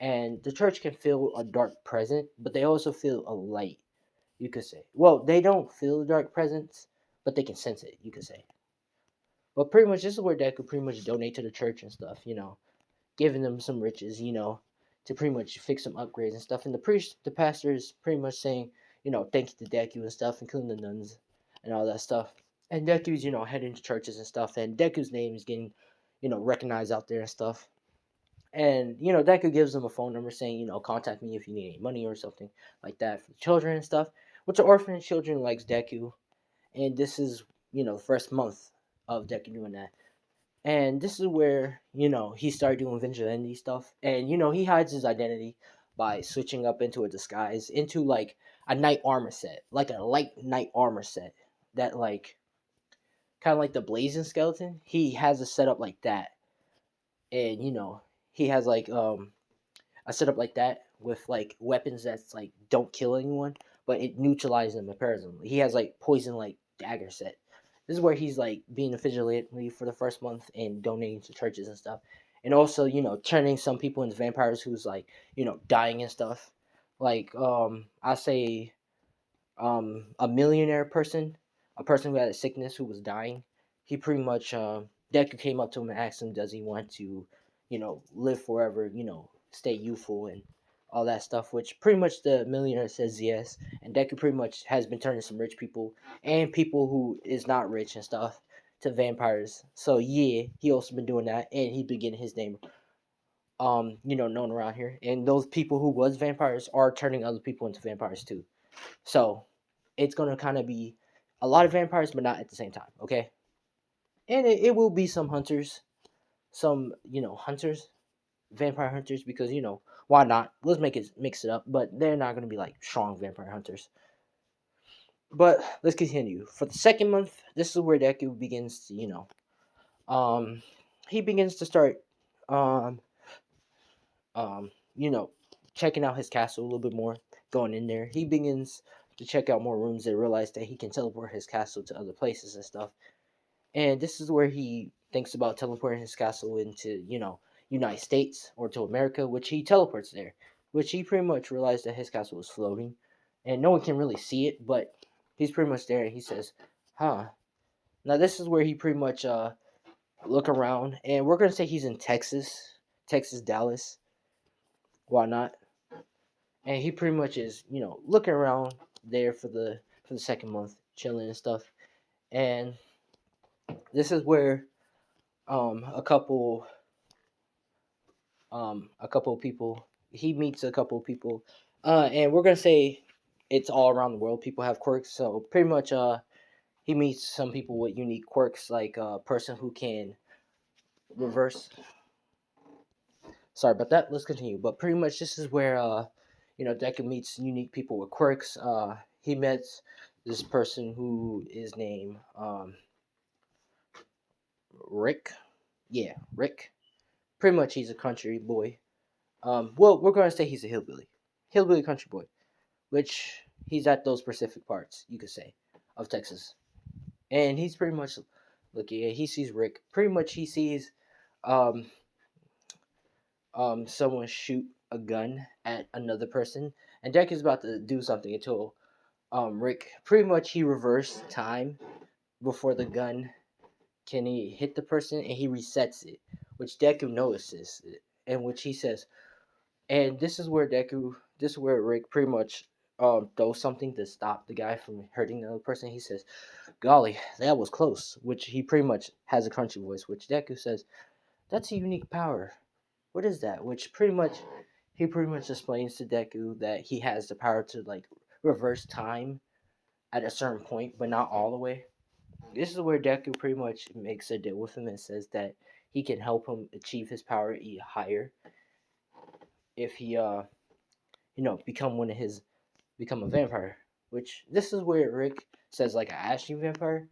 and the church can feel a dark presence, but they also feel a light. You could say. Well, they don't feel the dark presence, but they can sense it. You could say. But pretty much this is where Deku pretty much donate to the church and stuff. Giving them some riches. To pretty much fix some upgrades and stuff. And the pastor is pretty much saying, thank you to Deku and stuff, including the nuns and all that stuff. And Deku's, heading to churches and stuff. And Deku's name is getting, recognized out there and stuff. And Deku gives them a phone number saying, contact me if you need any money or something like that for the children and stuff. Which the orphanage children likes Deku, and this is the first month of Deku doing that. And this is where he started doing vigilante stuff, and he hides his identity by switching up into a disguise, into like a knight armor set, like a light knight armor set that like kind of like the blazing skeleton. He has a setup like that, and he has like a setup like that with like weapons that's like don't kill anyone, but it neutralizes them apparently. He has like poison like dagger set. This is where he's like being a vigilante for the first month and donating to churches and stuff, and also turning some people into vampires who's like dying and stuff. Like I say a millionaire person, a person who had a sickness who was dying. he pretty much Deku came up to him and asked him, does he want to, live forever, stay youthful and all that stuff. Which pretty much the millionaire says yes, and Deku pretty much has been turning some rich people and people who is not rich and stuff to vampires. So yeah, he also been doing that, and he been getting his name known around here. And those people who was vampires are turning other people into vampires too. So it's gonna kind of be a lot of vampires, but not at the same time. Okay, and it will be some hunters, some hunters, vampire hunters, because why not? Let's mix it up, but they're not gonna be like strong vampire hunters. But let's continue. For the second month, this is where Deku begins to um he begins to start um um, you know, checking out his castle a little bit more, going in there. He begins to check out more rooms and realize that he can teleport his castle to other places and stuff. And this is where he thinks about teleporting his castle into, United States or to America, which he teleports there, which he pretty much realized that his castle was floating. And no one can really see it, but he's pretty much there and he says, huh. Now this is where he pretty much look around, and we're gonna say he's in Texas, Dallas, why not? And he pretty much is looking around there for the second month, chilling and stuff. And this is where a couple of people, he meets a couple of people, and we're gonna say it's all around the world. People have quirks, so pretty much he meets some people with unique quirks, like a person who can reverse. Sorry about that. Let's continue. But pretty much this is where Deku meets unique people with quirks. He met this person who is named Rick. Yeah, Rick. Pretty much he's a country boy. Well, we're gonna say he's a hillbilly country boy, which he's at those Pacific parts, you could say, of Texas. And he's pretty much looking. He sees Rick. Pretty much he sees um someone shoot a gun at another person, and Deck is about to do something until Rick pretty much he reversed time before the gun can he hit the person, and he resets it, which Deku notices, and which he says, and this is where Rick pretty much does something to stop the guy from hurting the other person. He says, "Golly, that was close," which he pretty much has a crunchy voice, which Deku says, "That's a unique power. What is that?" Which he pretty much explains to Deku that he has the power to like reverse time at a certain point, but not all the way. This is where Deku pretty much makes a deal with him and says that he can help him achieve his power higher if he become a vampire. Which this is where Rick says like an ashy vampire.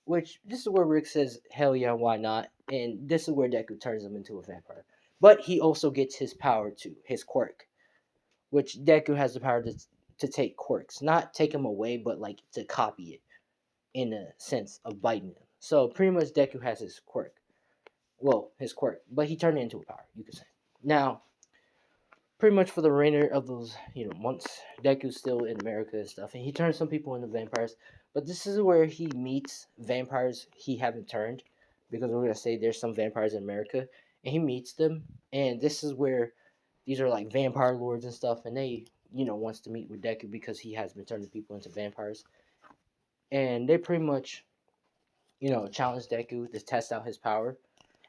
Which this is where Rick says hell yeah, why not? And this is where Deku turns him into a vampire. But he also gets his power too, his quirk, which Deku has the power to take quirks, not take them away, but like to copy it in a sense of biting them. So pretty much Deku has his quirk. Well, his quirk, but he turned it into a power, you could say. Now, pretty much for the remainder of those, months, Deku's still in America and stuff, and he turns some people into vampires. But this is where he meets vampires he haven't turned, because we're gonna say there's some vampires in America, and he meets them, and this is where these are like vampire lords and stuff, and they, wants to meet with Deku because he has been turning people into vampires, and they pretty much, challenge Deku to test out his power.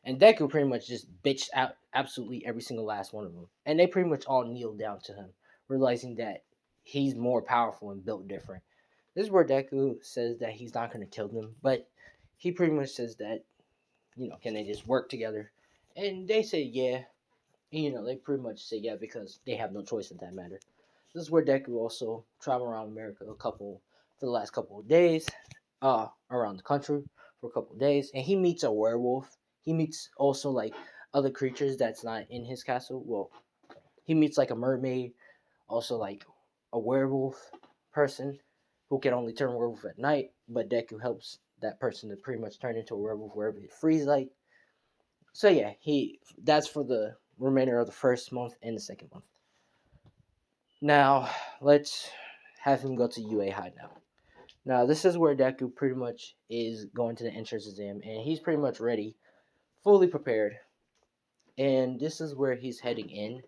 And Deku pretty much just bitched out absolutely every single last one of them. And they pretty much all kneeled down to him, realizing that he's more powerful and built different. This is where Deku says that he's not going to kill them, but he pretty much says that, can they just work together? And they say yeah. And, they pretty much say yeah because they have no choice in that matter. This is where Deku also traveled around America for the last couple of days, around the country for a couple of days, and he meets a werewolf. He meets also like other creatures that's not in his castle. Well, he meets like a mermaid, also like a werewolf person who can only turn werewolf at night, but Deku helps that person to pretty much turn into a werewolf wherever it frees like. So yeah, he that's for the remainder of the first month and the second month. Now let's have him go to UA High now. Now this is where Deku pretty much is going to the entrance exam, and he's pretty much ready, fully prepared. And this is where he's heading in.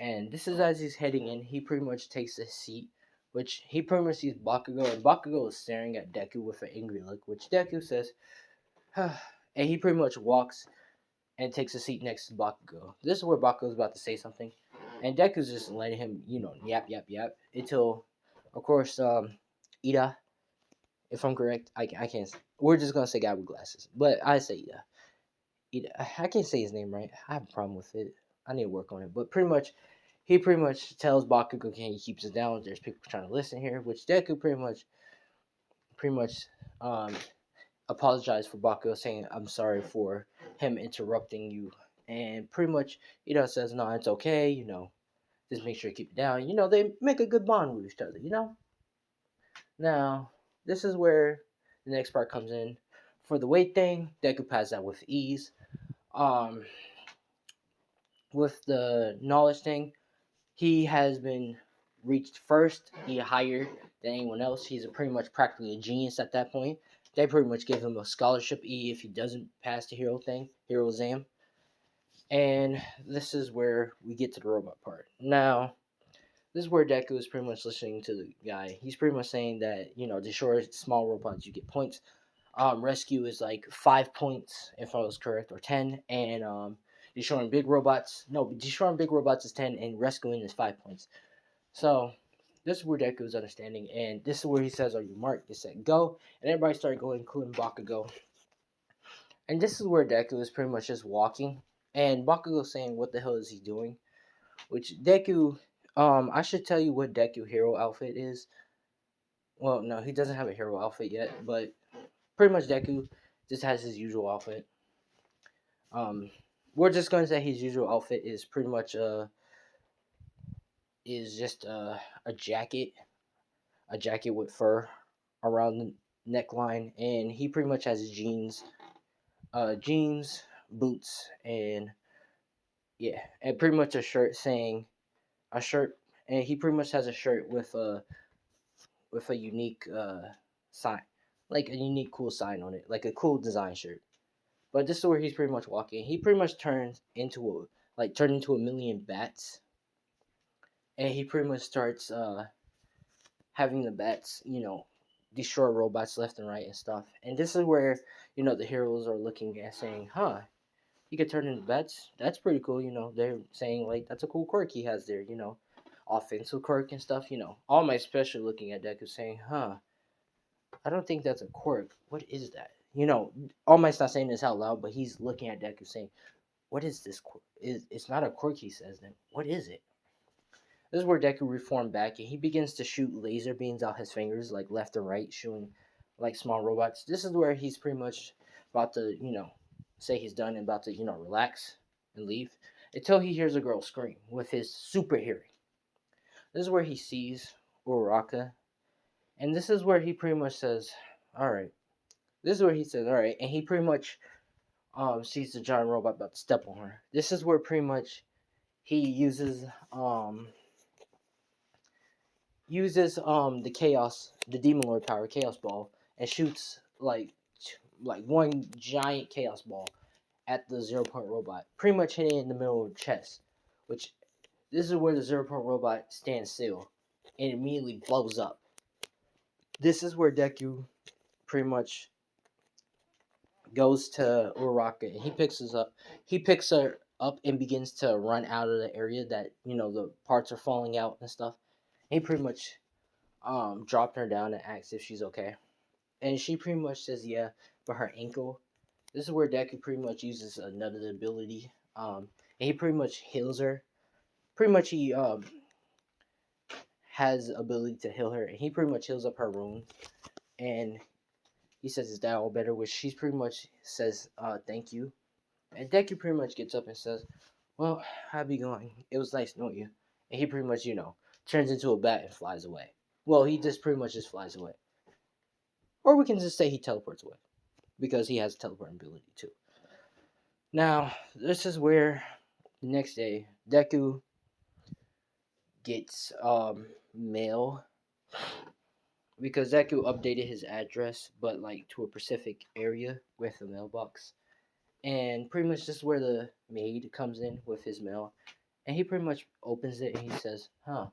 And this is as he's heading in, he pretty much takes a seat, which he pretty much sees Bakugo, and Bakugo is staring at Deku with an angry look, which Deku says, and he pretty much walks and takes a seat next to Bakugo. This is where Bakugo's about to say something, and Deku's just letting him, yap, yap, yap, until, of course, Ida, if I'm correct, I can't, we're just gonna say guy with glasses, but I say Ida. I can't say his name right. I have a problem with it. I need to work on it. But pretty much, he pretty much tells Bakugo, "Okay, he keeps it down. There's people trying to listen here," which Deku pretty much, um, apologized for Bakugo, saying, "I'm sorry for him interrupting you," and pretty much, says, "No, it's okay. Just make sure you keep it down." They make a good bond with each other. Now, this is where the next part comes in. For the weight thing, Deku passed out with ease. Um, with the knowledge thing, he has been reached first. He higher than anyone else. He's pretty much practically a genius at that point. They pretty much give him a scholarship E if he doesn't pass the hero exam. And this is where we get to the robot part. Now, this is where Deku is pretty much listening to the guy. He's pretty much saying that, destroy small robots, you get points. Rescue is like 5 points, if I was correct, or 10. And destroying big robots, no, destroying big robots is 10, and rescuing is 5 points. So this is where Deku is understanding, and this is where he says, "Are you marked?" They said, "Go," and everybody started going, including Bakugo. And this is where Deku is pretty much just walking, and Bakugo saying, "What the hell is he doing?" Which Deku, I should tell you what Deku hero outfit is. Well, no, he doesn't have a hero outfit yet, but pretty much Deku just has his usual outfit. Um, we're just going to say his usual outfit is pretty much is just a jacket, with fur around the neckline, and he pretty much has jeans, boots, and yeah, and pretty much a shirt, and he pretty much has a shirt with a unique sign, like a unique cool sign on it, like a cool design shirt. But this is where he's pretty much walking. He pretty much turned into a million bats, and he pretty much starts having the bats, destroy robots left and right and stuff. And this is where, the heroes are looking at saying, "Huh, he could turn into bats. That's pretty cool." They're saying like that's a cool quirk he has there. Offensive quirk and stuff. All my special looking at Deku saying, "Huh, I don't think that's a quirk. What is that?" All Might's not saying this out loud, but he's looking at Deku saying, "What is this quirk? It's not a quirk," he says. Then what is it? This is where Deku reformed back, and he begins to shoot laser beams out his fingers, like left and right, shooting like small robots. This is where he's pretty much about to, say he's done and about to, relax and leave, until he hears a girl scream with his super hearing. This is where he sees Uraraka, and this is where he pretty much says, "All right." This is where he says, "All right," and he pretty much sees the giant robot about to step on her. This is where pretty much he uses the demon lord power chaos ball, and shoots like one giant chaos ball at the 0 point robot, pretty much hitting it in the middle of the chest, which this is where the 0 point robot stands still and immediately blows up. This is where Deku pretty much goes to Uraraka, and he picks her up and begins to run out of the area that the parts are falling out and stuff. He pretty much dropped her down and asked if she's okay. And she pretty much says yeah, but her ankle. This is where Deku pretty much uses another ability. And he pretty much heals her. Pretty much he has ability to heal her, and he pretty much heals up her wounds. And he says, "Is that all better?" Which she pretty much says, "Thank you." And Deku pretty much gets up and says, "Well, how be going? It was nice knowing you." And he pretty much, turns into a bat and flies away. Well, he just pretty much just flies away. Or we can just say he teleports away, because he has teleporting ability too. Now, this is where the next day Deku gets mail, because Deku updated his address, but like to a specific area with a mailbox. And pretty much this is where the maid comes in with his mail, and he pretty much opens it and he says, "Huh."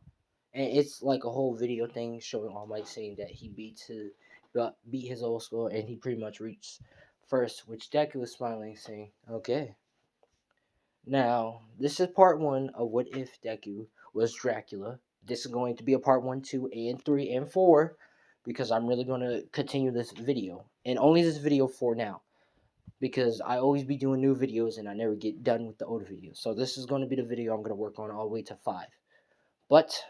And it's like a whole video thing showing All Might saying that he beat his old score, and he pretty much reached first, which Deku was smiling, saying, "Okay." Now, this is part one of What If Deku Was Dracula. This is going to be a part 1, 2, and 3, and 4, because I'm really going to continue this video. And only this video for now, because I always be doing new videos and I never get done with the older videos. So this is going to be the video I'm going to work on all the way to 5. But,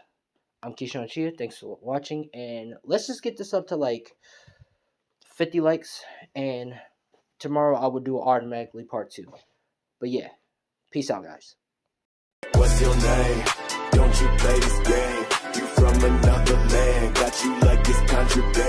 I'm Keyshawn Chia. Thanks for watching. And let's just get this up to like 50 likes. And tomorrow I will do automatically part 2. But yeah. Peace out, guys. What's your name? Don't you play this game? You from another land, got you like it's contraband.